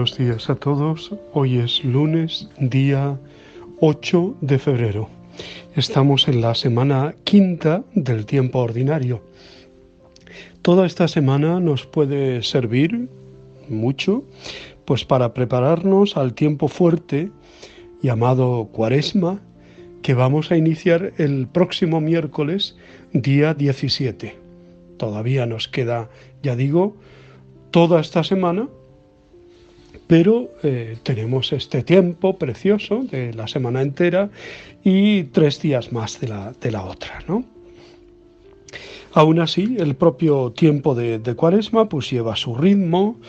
Buenos días a todos. Hoy es lunes, día 8 de febrero. Estamos en la semana quinta del tiempo ordinario. Toda esta semana nos puede servir mucho, pues para prepararnos al tiempo fuerte llamado Cuaresma, que vamos a iniciar el próximo miércoles, día 17. Todavía nos queda, ya digo, toda esta semana, pero tenemos este tiempo precioso de la semana entera y 3 días más de la otra, ¿no? Aún así, el propio tiempo de Cuaresma pues lleva su ritmo,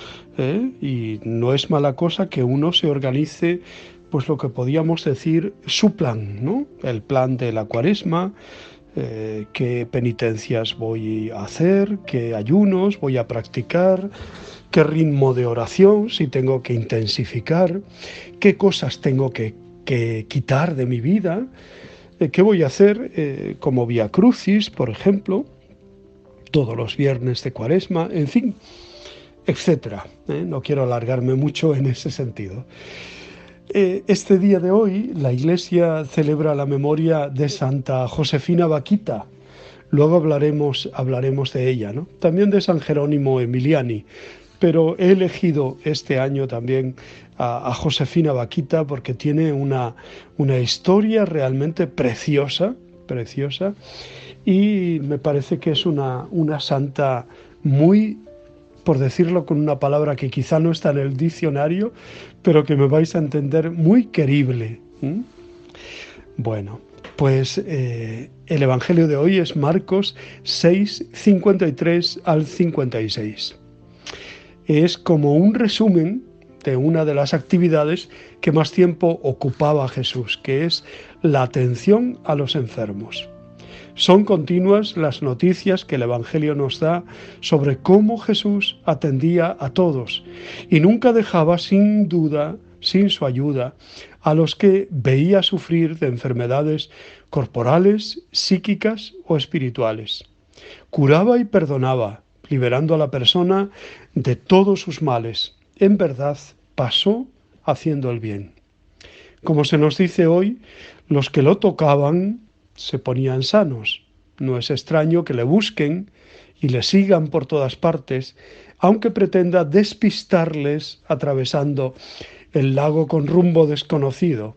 y no es mala cosa que uno se organice, pues lo que podíamos decir, su plan, ¿no? El plan de la Cuaresma, qué penitencias voy a hacer, qué ayunos voy a practicar, qué ritmo de oración, si tengo que intensificar, qué cosas tengo que quitar de mi vida, qué voy a hacer como Vía Crucis, por ejemplo, todos los viernes de Cuaresma, en fin, etcétera. No quiero alargarme mucho en ese sentido. Este día de hoy la Iglesia celebra la memoria de Santa Josefina Baquita. Luego hablaremos de ella, ¿no? También de San Jerónimo Emiliani, pero he elegido este año también a Josefina Baquita porque tiene una historia realmente preciosa, y me parece que es una santa muy, por decirlo con una palabra que quizá no está en el diccionario, pero que me vais a entender, muy querible. Bueno, pues el Evangelio de hoy es Marcos 6, 53 al 56. Es como un resumen de una de las actividades que más tiempo ocupaba a Jesús, que es la atención a los enfermos. Son continuas las noticias que el Evangelio nos da sobre cómo Jesús atendía a todos y nunca dejaba sin duda, sin su ayuda, a los que veía sufrir de enfermedades corporales, psíquicas o espirituales. Curaba y perdonaba, liberando a la persona de todos sus males. En verdad, pasó haciendo el bien. Como se nos dice hoy, los que lo tocaban se ponían sanos. No es extraño que le busquen y le sigan por todas partes, aunque pretenda despistarles atravesando el lago con rumbo desconocido.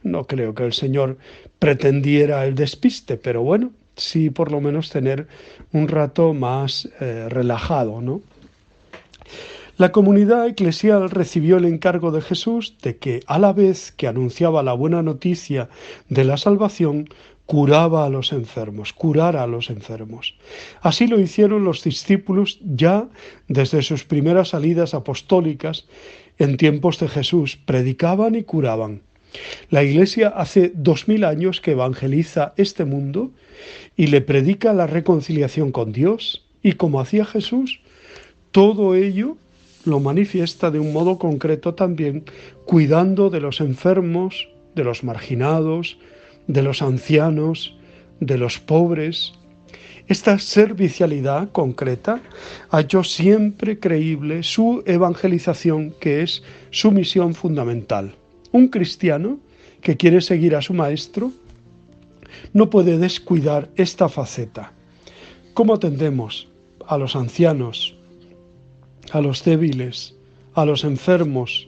No creo que el Señor pretendiera el despiste, pero bueno, sí por lo menos tener un rato más relajado, ¿no? La comunidad eclesial recibió el encargo de Jesús de que, a la vez que anunciaba la buena noticia de la salvación, curara a los enfermos. Así lo hicieron los discípulos ya desde sus primeras salidas apostólicas en tiempos de Jesús. Predicaban y curaban. La Iglesia hace 2000 años que evangeliza este mundo y le predica la reconciliación con Dios, y como hacía Jesús, todo ello lo manifiesta de un modo concreto también, cuidando de los enfermos, de los marginados, de los ancianos, de los pobres. Esta servicialidad concreta halló siempre creíble su evangelización, que es su misión fundamental. Un cristiano que quiere seguir a su maestro no puede descuidar esta faceta. ¿Cómo atendemos a los ancianos, a los débiles, a los enfermos,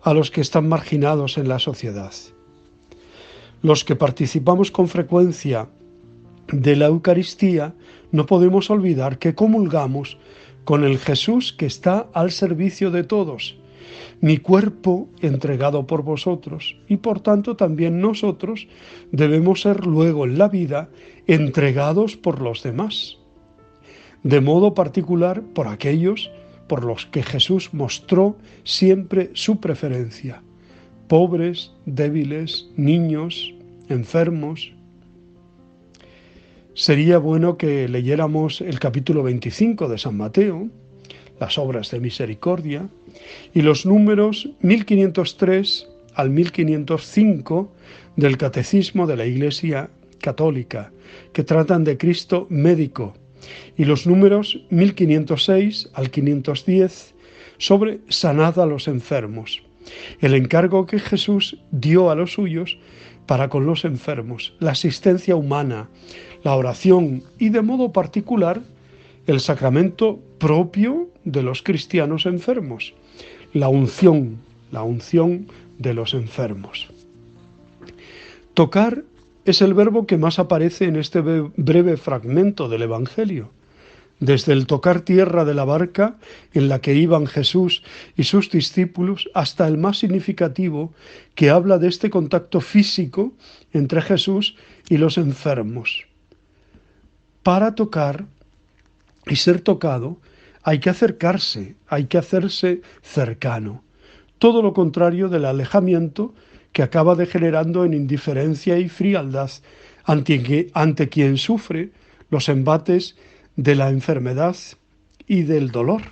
a los que están marginados en la sociedad? Los que participamos con frecuencia de la Eucaristía no podemos olvidar que comulgamos con el Jesús que está al servicio de todos, mi cuerpo entregado por vosotros, y por tanto también nosotros debemos ser luego en la vida entregados por los demás, de modo particular por aquellos por los que Jesús mostró siempre su preferencia: pobres, débiles, niños, enfermos. Sería bueno que leyéramos el capítulo 25 de San Mateo, las obras de misericordia, y los números 1503 al 1505 del Catecismo de la Iglesia Católica, que tratan de Cristo médico, y los números 1506 al 510 sobre sanad a los enfermos. El encargo que Jesús dio a los suyos para con los enfermos, la asistencia humana, la oración y de modo particular el sacramento propio de los cristianos enfermos, la unción de los enfermos. Tocar es el verbo que más aparece en este breve fragmento del Evangelio. Desde el tocar tierra de la barca en la que iban Jesús y sus discípulos hasta el más significativo que habla de este contacto físico entre Jesús y los enfermos. Para tocar y ser tocado hay que acercarse, hay que hacerse cercano. Todo lo contrario del alejamiento que acaba degenerando en indiferencia y frialdad ante quien sufre los embates de la enfermedad y del dolor.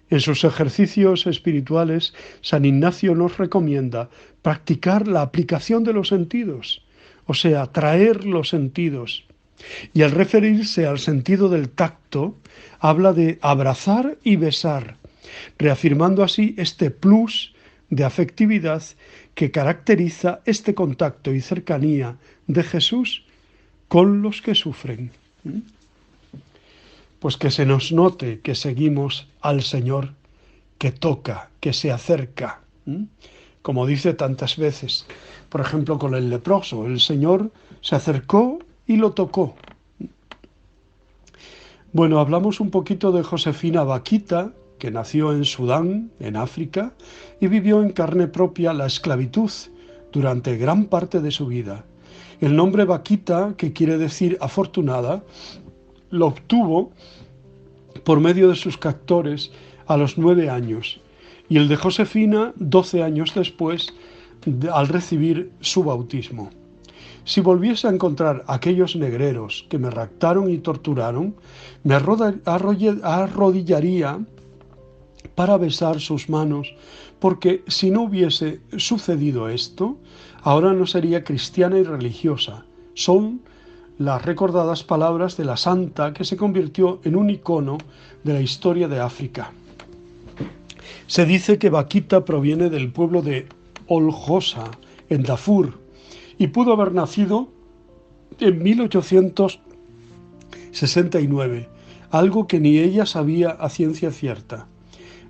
En sus ejercicios espirituales, San Ignacio nos recomienda practicar la aplicación de los sentidos, o sea, traer los sentidos. Y al referirse al sentido del tacto, habla de abrazar y besar, reafirmando así este plus de afectividad que caracteriza este contacto y cercanía de Jesús con los que sufren. Pues que se nos note que seguimos al Señor, que toca, que se acerca. Como dice tantas veces, por ejemplo con el leproso, el Señor se acercó y lo tocó. Bueno, hablamos un poquito de Josefina Vaquita, que nació en Sudán, en África, y vivió en carne propia la esclavitud durante gran parte de su vida. El nombre Vaquita, que quiere decir afortunada, lo obtuvo por medio de sus captores a los 9 años, y el de Josefina 12 años después, al recibir su bautismo. Si volviese a encontrar aquellos negreros que me raptaron y torturaron, me arrodillaría para besar sus manos, porque si no hubiese sucedido esto, ahora no sería cristiana y religiosa. Son las recordadas palabras de la santa que se convirtió en un icono de la historia de África. Se dice que Vaquita proviene del pueblo de Oljosa, en Darfur, y pudo haber nacido en 1869, algo que ni ella sabía a ciencia cierta.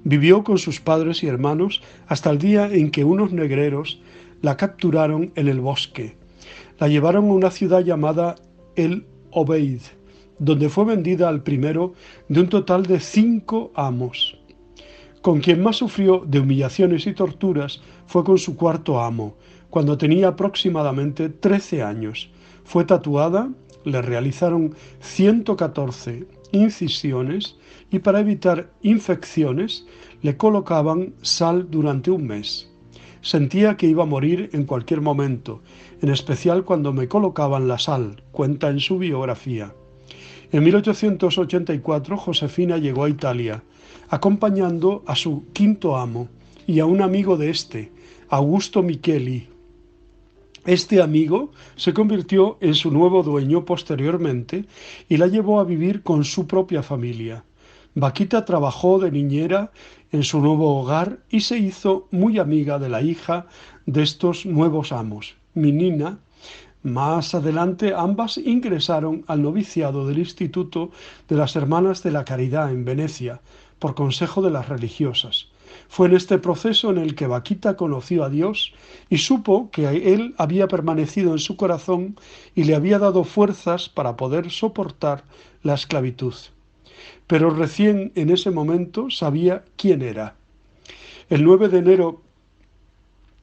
Vivió con sus padres y hermanos hasta el día en que unos negreros la capturaron en el bosque. La llevaron a una ciudad llamada El Obeid, donde fue vendida al primero de un total de 5 amos. Con quien más sufrió de humillaciones y torturas fue con su cuarto amo, cuando tenía aproximadamente 13 años. Fue tatuada, le realizaron 114 incisiones y para evitar infecciones le colocaban sal durante un mes. Sentía que iba a morir en cualquier momento, en especial cuando me colocaban la sal, cuenta en su biografía. En 1884 Josefina llegó a Italia, acompañando a su quinto amo y a un amigo de este, Augusto Micheli. Este amigo se convirtió en su nuevo dueño posteriormente y la llevó a vivir con su propia familia. Vaquita trabajó de niñera en su nuevo hogar y se hizo muy amiga de la hija de estos nuevos amos, Minina. Más adelante ambas ingresaron al noviciado del Instituto de las Hermanas de la Caridad en Venecia, por consejo de las religiosas. Fue en este proceso en el que Vaquita conoció a Dios y supo que Él había permanecido en su corazón y le había dado fuerzas para poder soportar la esclavitud. Pero recién en ese momento sabía quién era. El 9 de enero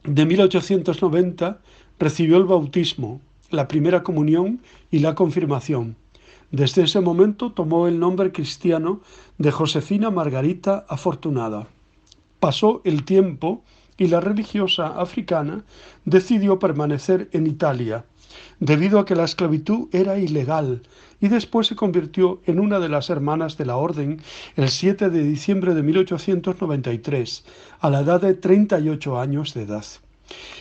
de 1890 recibió el bautismo, la primera comunión y la confirmación. Desde ese momento tomó el nombre cristiano de Josefina Margarita Afortunada. Pasó el tiempo y la religiosa africana decidió permanecer en Italia, debido a que la esclavitud era ilegal, y después se convirtió en una de las hermanas de la orden el 7 de diciembre de 1893, a la edad de 38 años de edad.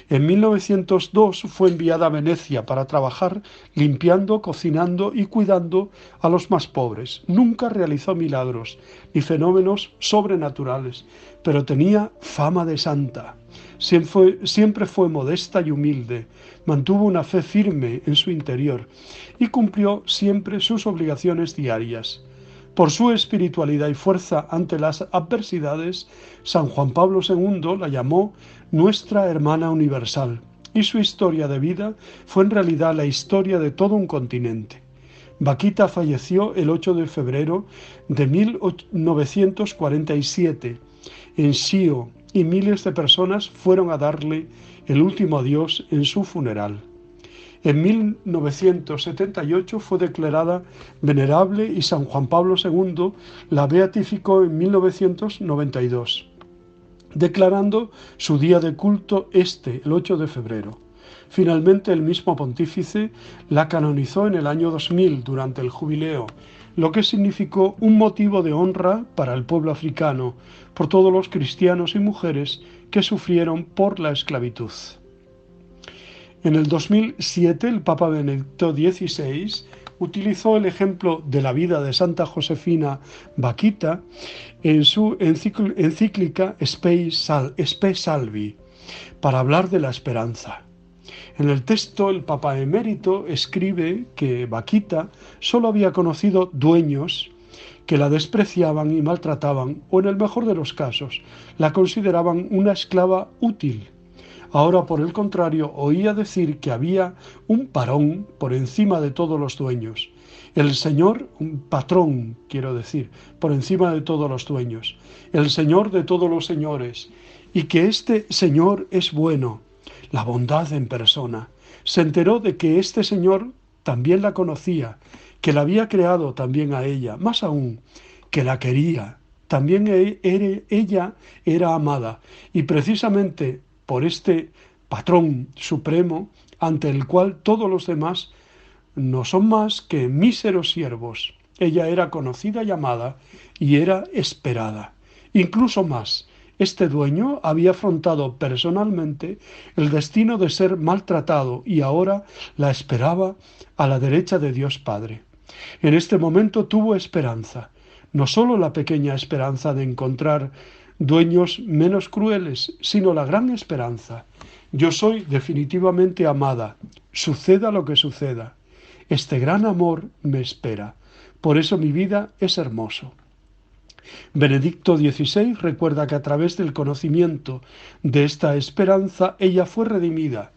En 1902 fue enviada a Venecia para trabajar limpiando, cocinando y cuidando a los más pobres. Nunca realizó milagros ni fenómenos sobrenaturales, pero tenía fama de santa. Siempre fue modesta y humilde, mantuvo una fe firme en su interior y cumplió siempre sus obligaciones diarias. Por su espiritualidad y fuerza ante las adversidades, San Juan Pablo II la llamó nuestra hermana universal, y su historia de vida fue en realidad la historia de todo un continente. Bakhita falleció el 8 de febrero de 1947 en Schio, y miles de personas fueron a darle el último adiós en su funeral. En 1978 fue declarada venerable y San Juan Pablo II la beatificó en 1992, declarando su día de culto el 8 de febrero. Finalmente, el mismo pontífice la canonizó en el año 2000 durante el jubileo, lo que significó un motivo de honra para el pueblo africano, por todos los cristianos y mujeres que sufrieron por la esclavitud. En el 2007, el Papa Benedicto XVI utilizó el ejemplo de la vida de Santa Josefina Bakhita en su encíclica Spe Salvi, para hablar de la esperanza. En el texto, el Papa Emérito escribe que Bakhita solo había conocido dueños que la despreciaban y maltrataban, o en el mejor de los casos, la consideraban una esclava útil. Ahora, por el contrario, oía decir que había un parón por encima de todos los dueños. El Señor, un patrón, quiero decir, por encima de todos los dueños. El Señor de todos los señores. Y que este Señor es bueno, la bondad en persona. Se enteró de que este Señor también la conocía, que la había creado también a ella, más aún, que la quería. También ella era amada, y precisamente por este patrón supremo, ante el cual todos los demás no son más que míseros siervos. Ella era conocida y amada, y era esperada. Incluso más, este dueño había afrontado personalmente el destino de ser maltratado, y ahora la esperaba a la derecha de Dios Padre. En este momento tuvo esperanza, no solo la pequeña esperanza de encontrar dueños menos crueles, sino la gran esperanza. Yo soy definitivamente amada, suceda lo que suceda. Este gran amor me espera. Por eso mi vida es hermoso. Benedicto XVI recuerda que a través del conocimiento de esta esperanza ella fue redimida.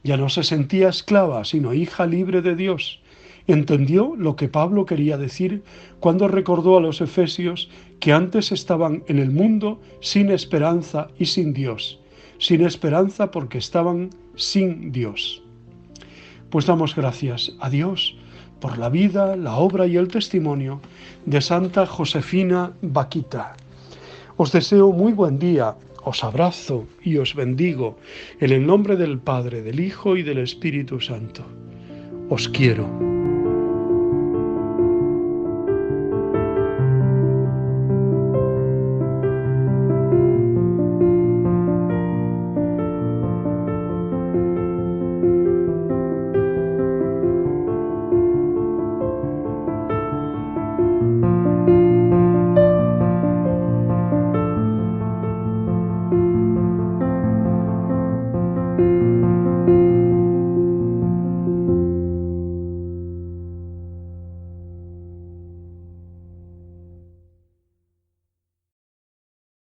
Ya no se sentía esclava, sino hija libre de Dios. Entendió lo que Pablo quería decir cuando recordó a los efesios que antes estaban en el mundo sin esperanza y sin Dios. Sin esperanza porque estaban sin Dios. Pues damos gracias a Dios por la vida, la obra y el testimonio de Santa Josefina Bakhita. Os deseo muy buen día, os abrazo y os bendigo en el nombre del Padre, del Hijo y del Espíritu Santo. Os quiero.